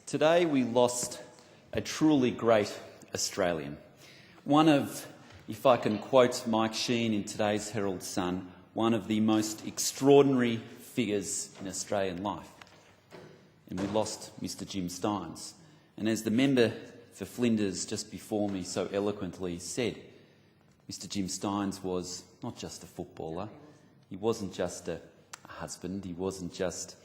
Today we lost a truly great Australian. One of, if I can quote Mike Sheen in today's Herald Sun, one of the most extraordinary figures in Australian life. And we lost Mr. Jim Stynes. And as the member for Flinders just before me so eloquently said, Mr. Jim Stynes was not just a footballer, he wasn't just a husband, he wasn't just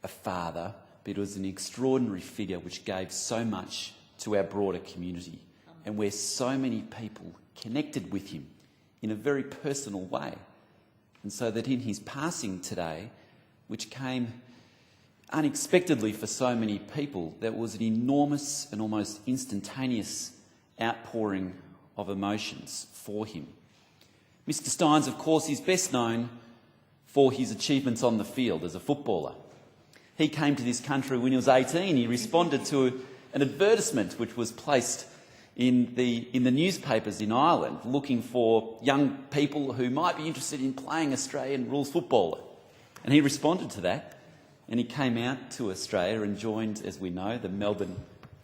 a father, but it was an extraordinary figure which gave so much to our broader community and where so many people connected with him in a very personal way. And so that in his passing today, which came unexpectedly for so many people, there was an enormous and almost instantaneous outpouring of emotions for him. Mr. Stynes, of course, is best known for his achievements on the field as a footballer. He came to this country when he was 18. He responded to an advertisement which was placed in the newspapers in Ireland looking for young people who might be interested in playing Australian rules footballer. And he responded to that, and he came out to Australia and joined, as we know, the Melbourne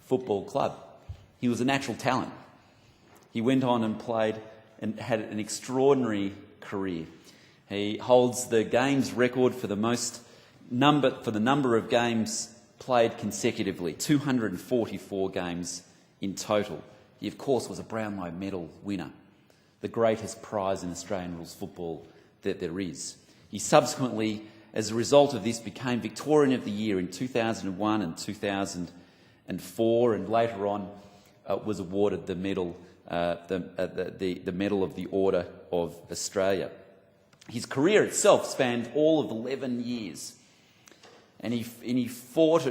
Football Club. He was a natural talent. He went on and played and had an extraordinary career. He holds the games record for the number of games played consecutively, 244 games in total. He, of course, was a Brownlow medal winner, the greatest prize in Australian rules football that there is. He subsequently, as a result of this, became Victorian of the Year in 2001 and 2004, and later on was awarded the medal, the Medal of the Order of Australia. His career itself spanned all of 11 years. And he fought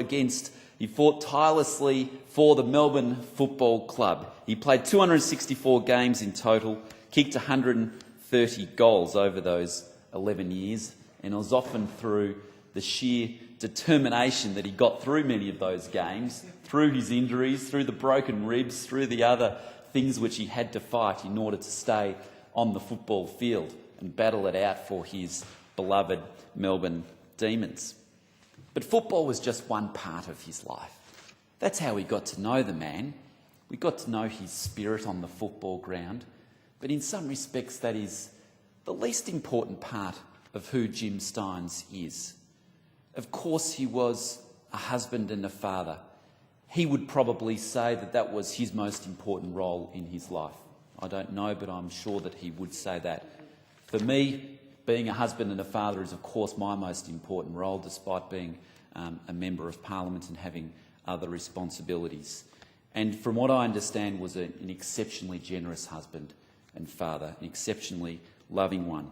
tirelessly for the Melbourne Football Club. He played 264 games in total, kicked 130 goals over those 11 years, and it was often through the sheer determination that he got through many of those games, through his injuries, through the broken ribs, through the other things which he had to fight in order to stay on the football field and battle it out for his beloved Melbourne Demons. But football was just one part of his life. That's how we got to know the man. We got to know his spirit on the football ground. But in some respects, that is the least important part of who Jim Stynes is. Of course, he was a husband and a father. He would probably say that that was his most important role in his life. I don't know, but I'm sure that he would say that. For me, being a husband and a father is, of course, my most important role, despite being a member of Parliament and having other responsibilities. And from what I understand, was an exceptionally generous husband and father, an exceptionally loving one.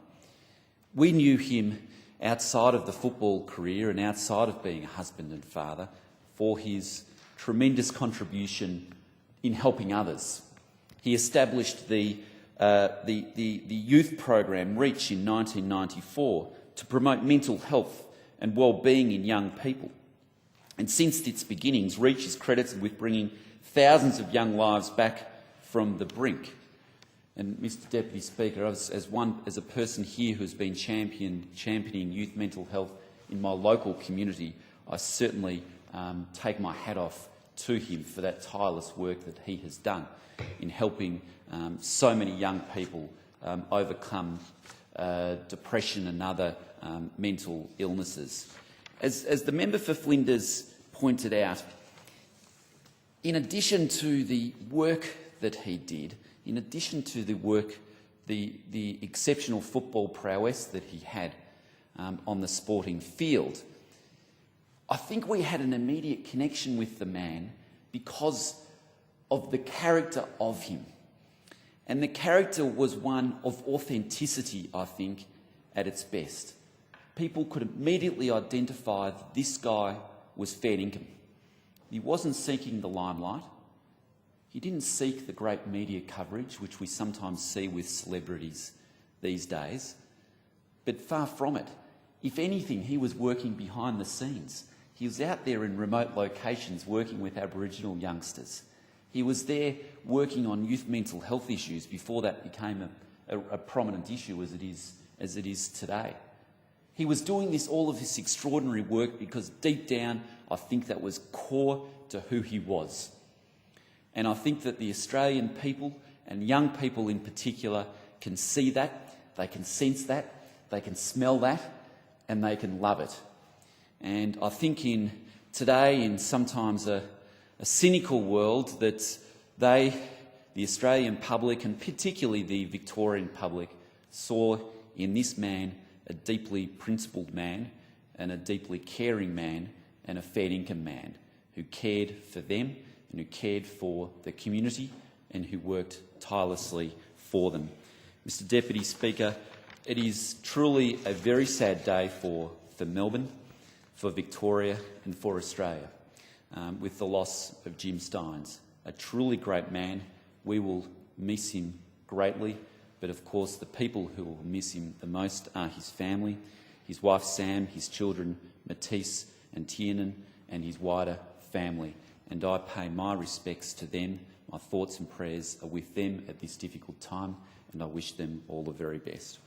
We knew him outside of the football career and outside of being a husband and father for his tremendous contribution in helping others. He established the youth program REACH in 1994 to promote mental health and well-being in young people. And since its beginnings, REACH is credited with bringing thousands of young lives back from the brink. And Mr Deputy Speaker, as a person here who's been championing youth mental health in my local community, I certainly take my hat off to him for that tireless work that he has done in helping so many young people overcome depression and other mental illnesses. As the member for Flinders pointed out, in addition to the work that he did, in addition to the work, the exceptional football prowess that he had on the sporting field, I think we had an immediate connection with the man because of the character of him. And the character was one of authenticity, I think, at its best. People could immediately identify that this guy was fair income. He wasn't seeking the limelight. He didn't seek the great media coverage, which we sometimes see with celebrities these days. But far from it. If anything, he was working behind the scenes. He was out there in remote locations working with Aboriginal youngsters. He was there working on youth mental health issues before that became a prominent issue as it is today. He was doing all of this extraordinary work because deep down, I think that was core to who he was. And I think that the Australian people, and young people in particular, can see that, they can sense that, they can smell that, and they can love it. And I think today, in sometimes a cynical world, that the Australian public, and particularly the Victorian public, saw in this man a deeply principled man and a deeply caring man and a fair income man who cared for them and who cared for the community and who worked tirelessly for them. Mr Deputy Speaker, it is truly a very sad day for Melbourne, for Victoria and for Australia, with the loss of Jim Stynes, a truly great man. We will miss him greatly, but of course the people who will miss him the most are his family, his wife Sam, his children Matisse and Tiernan, and his wider family. And I pay my respects to them. My thoughts and prayers are with them at this difficult time, and I wish them all the very best.